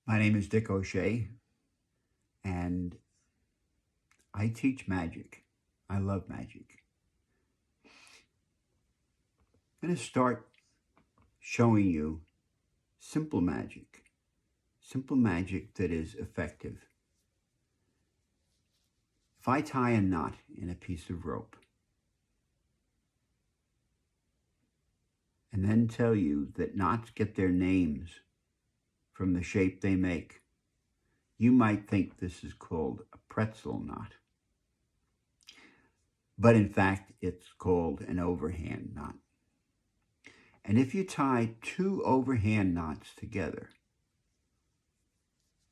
My name is Dick O'Shea, and I teach magic. I love magic. I'm going to start showing you simple magic that is effective. If I tie a knot in a piece of rope and then tell you that knots get their names from the shape they make, you might think this is called a pretzel knot. But in fact, it's called an overhand knot. And if you tie two overhand knots together,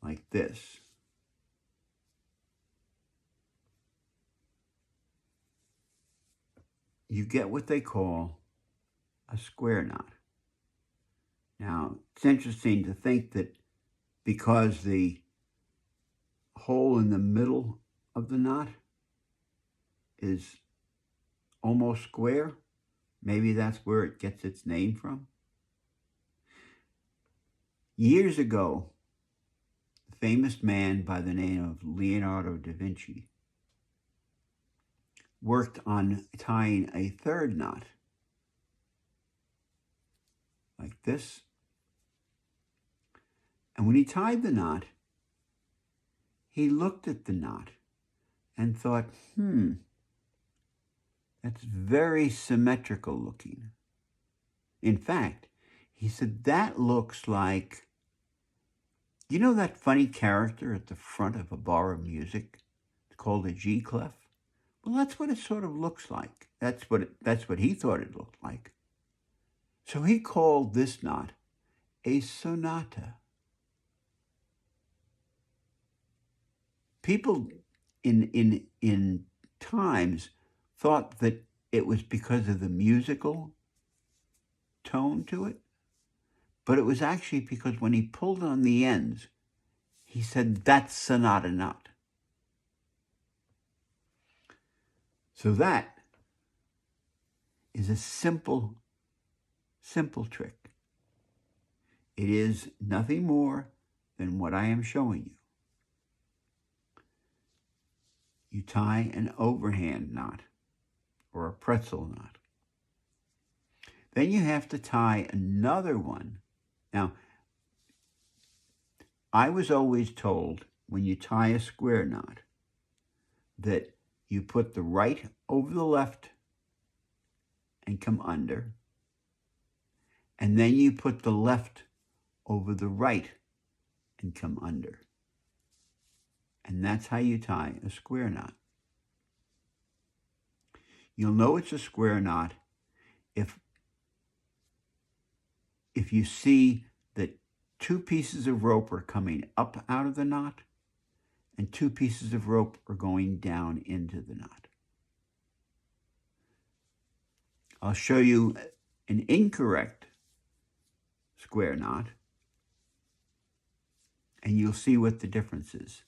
like this, you get what they call a square knot. Now, it's interesting to think that because the hole in the middle of the knot is almost square, maybe that's where it gets its name from. Years ago, a famous man by the name of Leonardo da Vinci worked on tying a third knot, like this. And when he tied the knot, he looked at the knot and thought, that's very symmetrical looking. In fact, he said, that looks like, you know that funny character at the front of a bar of music? It's called a G clef. Well, that's what it sort of looks like. That's what he thought it looked like. So he called this knot a sonata. People in times thought that it was because of the musical tone to it, but it was actually because when he pulled on the ends, he said, that's sonata knot. So that is a simple trick. It is nothing more than what I am showing you. You tie an overhand knot or a pretzel knot. Then you have to tie another one. Now, I was always told when you tie a square knot that you put the right over the left and come under, and then you put the left over the right and come under. And that's how you tie a square knot. You'll know it's a square knot if you see that two pieces of rope are coming up out of the knot and two pieces of rope are going down into the knot. I'll show you an incorrect square knot, and you'll see what the difference is.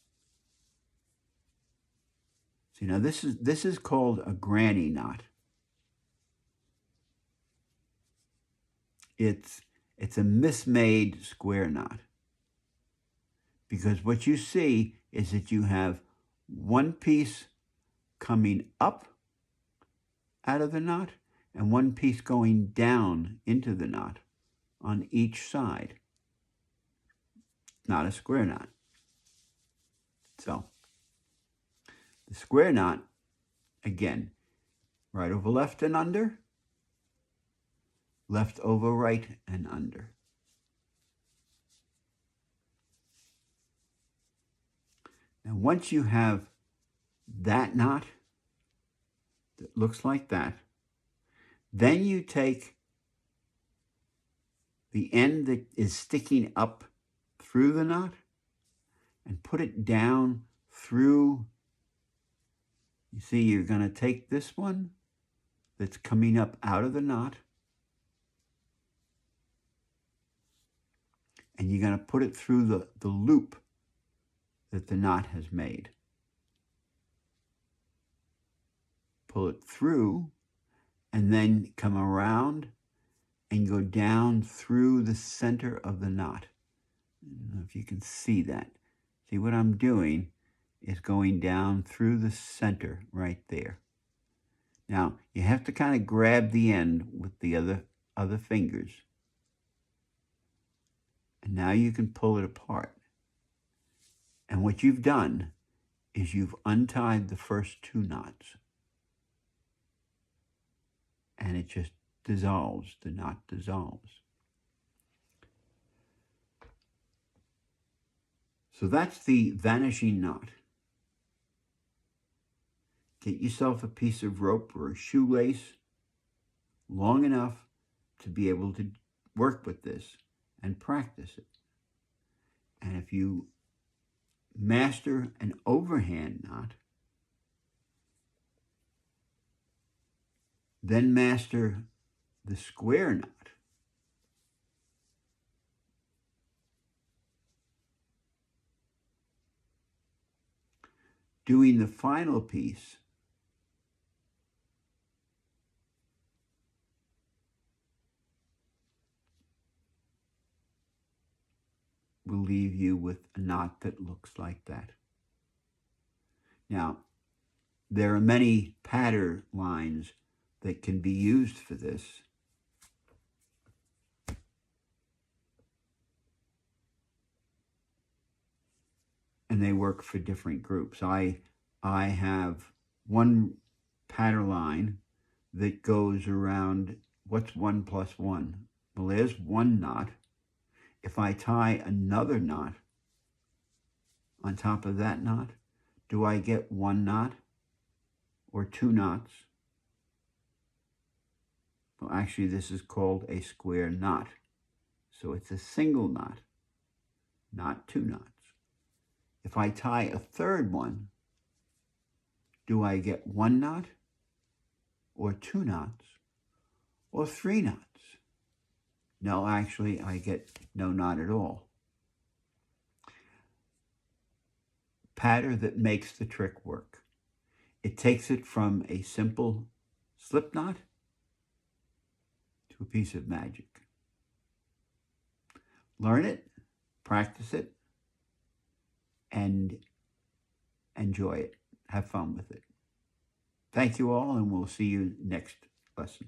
See, now this is called a granny knot. It's a mismade square knot, because what you see is that you have one piece coming up out of the knot and one piece going down into the knot on each side. Not a square knot. So, the square knot, again, right over left and under, left over right and under. Now, once you have that knot that looks like that, then you take the end that is sticking up through the knot and put it down through. You see, you're going to take this one that's coming up out of the knot, and you're going to put it through the loop that the knot has made. Pull it through, and then come around and go down through the center of the knot. I don't know if you can see that. See, what I'm doing is going down through the center right there. Now, you have to kind of grab the end with the other fingers. And now you can pull it apart. And what you've done is you've untied the first 2 knots. And it just dissolves, the knot dissolves. So that's the vanishing knot. Get yourself a piece of rope or a shoelace long enough to be able to work with this and practice it. And if you master an overhand knot, then master the square knot, doing the final piece will leave you with a knot that looks like that. Now, there are many pattern lines that can be used for this. And they work for different groups. I have one pattern line that goes around what's 1 plus 1. Well, there's 1 knot. If I tie another knot on top of that knot, do I get 1 knot or 2 knots? Well, actually, this is called a square knot. So it's a single knot, not 2 knots. If I tie a third one, do I get 1 knot or 2 knots or 3 knots? No, actually, I get no knot at all. Pattern that makes the trick work. It takes it from a simple slip knot to a piece of magic. Learn it, practice it, and enjoy it. Have fun with it. Thank you all, and we'll see you next lesson.